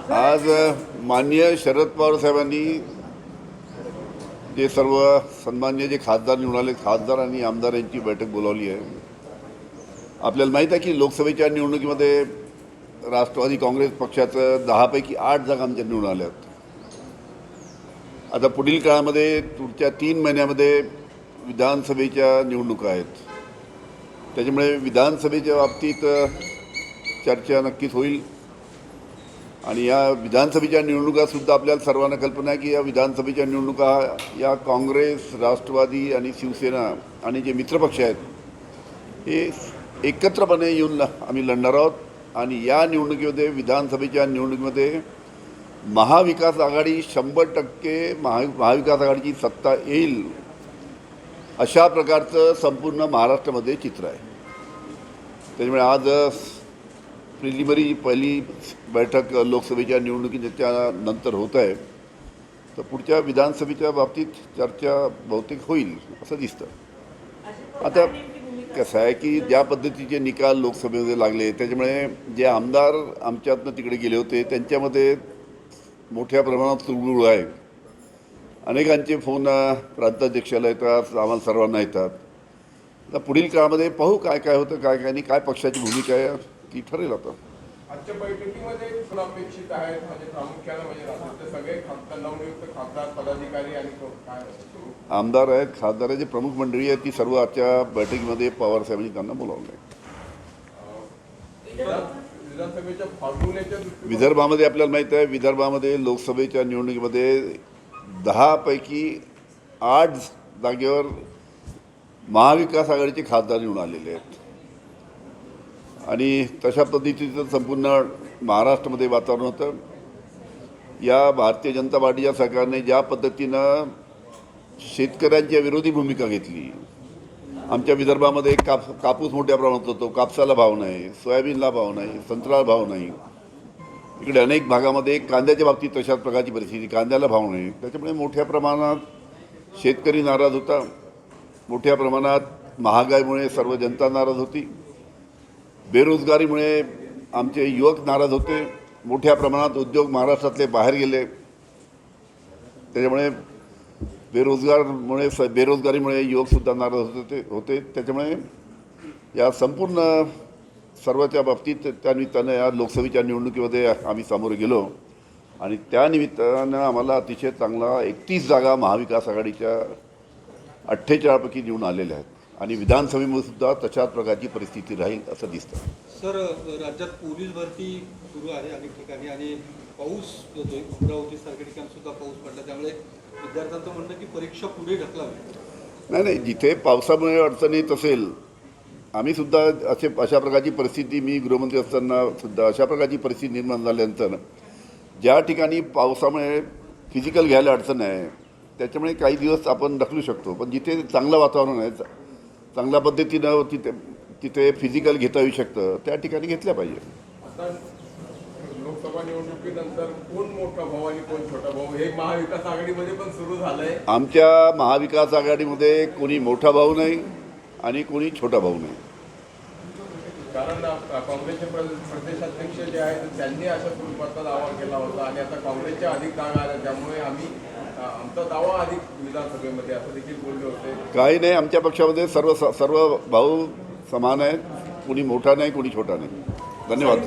आज माननीय शरद पवार साहेबांनी जे सर्व सन्मान्य जे खासदार निवडून आले खासदार आणि आमदार यांची बैठक बोलावली आहे। आपल्याला माहीत आहे की लोकसभेच्या निवडणुकीमध्ये राष्ट्रवादी काँग्रेस पक्षाचं 10 पैकी 8 जागा आमच्या निवडून आल्यात। आता पुढील काळामध्ये पुढच्या 3 महिन्यामध्ये विधानसभेच्या निवडणुका आहेत, त्याच्यामुळे विधानसभेच्या बाबतीत चर्चा नक्कीच होईल। आणि या विधानसभेच्या निवडणुकासुद्धा आपल्याला सर्वांना कल्पना आहे की या विधानसभेच्या निवडणुका या काँग्रेस, राष्ट्रवादी आणि शिवसेना आणि जे मित्रपक्ष आहेत हे एकत्रपणे येऊन आम्ही लढणार आहोत। आणि या निवडणुकीमध्ये विधानसभेच्या निवडणुकीमध्ये महाविकास आघाडी 100% महाविकास आघाडीची सत्ता येईल अशा प्रकारचं संपूर्ण महाराष्ट्रामध्ये चित्र आहे। त्याच्यामुळे आज प्रिलिमिनरी पहिली बैठक लोकसभेच्या निवडणुकीच्या नंतर होत आहे, तर पुढच्या विधानसभेच्या बाबतीत चर्चा बहुतेक होईल असं दिसतं। आता कसं आहे की ज्या पद्धतीचे निकाल लोकसभेमध्ये लागले त्याच्यामुळे जे आमदार आमच्यातनं तिकडे गेले होते त्यांच्यामध्ये मोठ्या प्रमाणात तुळबुळ आहे। अनेकांचे फोन प्रांताध्यक्षाला येतात, आम्हाला सर्वांना येतात। तर पुढील काळामध्ये पाहू काय काय होतं, काय काय नाही, काय पक्षाची भूमिका आहे ती ठरेल। आता आजच्या बैठकीमध्ये कोण अपेक्षित आहेत, म्हणजे प्रामुख्याने म्हणजे राज्यातले सगळे खासदार, नवनियुक्त खासदार, पदाधिकारी आणि काय आमदार आहेत, खासदाराची प्रमुख मंडळी आहे, ती सर्व आजच्या बैठकीमध्ये पवार साहेबांनी त्यांना बोलावलं आहे। विधानसभेच्या फागुण्याच्या विदर्भामध्ये आपल्याला माहीत आहे, विदर्भामध्ये लोकसभेच्या निवडणुकीमध्ये 10 पैकी 8 जागेवर महाविकास आघाडीचे खासदार निवडून आलेले आहेत। आणि तशा पद्धतीचं संपूर्ण महाराष्ट्रामध्ये वातावरण होतं। या भारतीय जनता पार्टीच्या सरकारने ज्या पद्धतीनं शेतकऱ्यांच्या विरोधी भूमिका घेतली, आमच्या विदर्भामध्ये कापूस मोठ्या प्रमाणात होतो, कापसाला भाव नाही, सोयाबीनला भाव नाही, संत्र्याला भाव नाही। इकडे अनेक भागामध्ये कांद्याच्या बाबतीत तशाच प्रकारची परिस्थिती, कांद्याला भाव नाही। त्याच्यामुळे मोठ्या प्रमाणात शेतकरी नाराज होता, मोठ्या प्रमाणात महागाईमुळे सर्व जनता नाराज होती, बेरोजगारीमुळे आमचे युवक नाराज होते, मोठ्या प्रमाणात उद्योग महाराष्ट्रातले बाहेर गेले। त्याच्यामुळे बेरोजगारीमुळे युवकसुद्धा नाराज होते। त्याच्यामुळे या संपूर्ण सर्वच्या बाबतीत त्यानिमित्तानं या लोकसभेच्या निवडणुकीमध्ये आम्ही सामोरे गेलो आणि त्यानिमित्तानं आम्हाला अतिशय चांगला 31 जागा महाविकास आघाडीच्या 48 पैकी निवडून आलेल्या आहेत। आणि विधानसभेमध्ये सुद्धा तशाच प्रकारची परिस्थिती राहील असं दिसतं। सर, राज्यात पोलीस भरती सुरू आहे अनेक ठिकाणी आणि पाऊस होतोय, अमरावतीसारख्या ठिकाणी सुद्धा पाऊस पडला, त्यामुळे विद्यार्थ्यांचं म्हणणं की परीक्षा पुढे ढकलावी। नाही, जिथे पावसामुळे अडचण येत असेल, आम्ही सुद्धा अशा प्रकारची परिस्थिती, मी गृहमंत्री असताना सुद्धा अशा प्रकारची परिस्थिती निर्माण झाल्यानंतर ज्या ठिकाणी पावसामुळे फिजिकल घ्यायला अडचण आहे त्याच्यामुळे काही दिवस आपण ढकलू शकतो, पण जिथे चांगलं वातावरण आहे, चांगल्या पद्धतीनं तिथे फिजिकल घेता येऊ शकतं त्या ठिकाणी घेतल्या पाहिजे। आता लोकसभा निवडणुकीनंतर कोण मोठा भाऊ आणि कोण छोटा भाऊ हे महाविकास आघाडीमध्ये पण सुरू झालंय। आमच्या महाविकास आघाडीमध्ये कोणी मोठा भाऊ नाही आणि कोणी छोटा भाऊ नाही। कारण काँग्रेसचे प्रदेशाध्यक्ष जे आहेत त्यांनी अशा स्वरूपाचा दावा केला होता आणि आता काँग्रेसच्या अधिक जागा आल्या, त्यामुळे आमचा दावा अधिक विधानसभेमध्ये असं देखील बोलले होते। काही नाही, आमच्या पक्षामध्ये सर्व भाऊ समान आहेत, कोणी मोठा नाही कोणी छोटा नाही। धन्यवाद।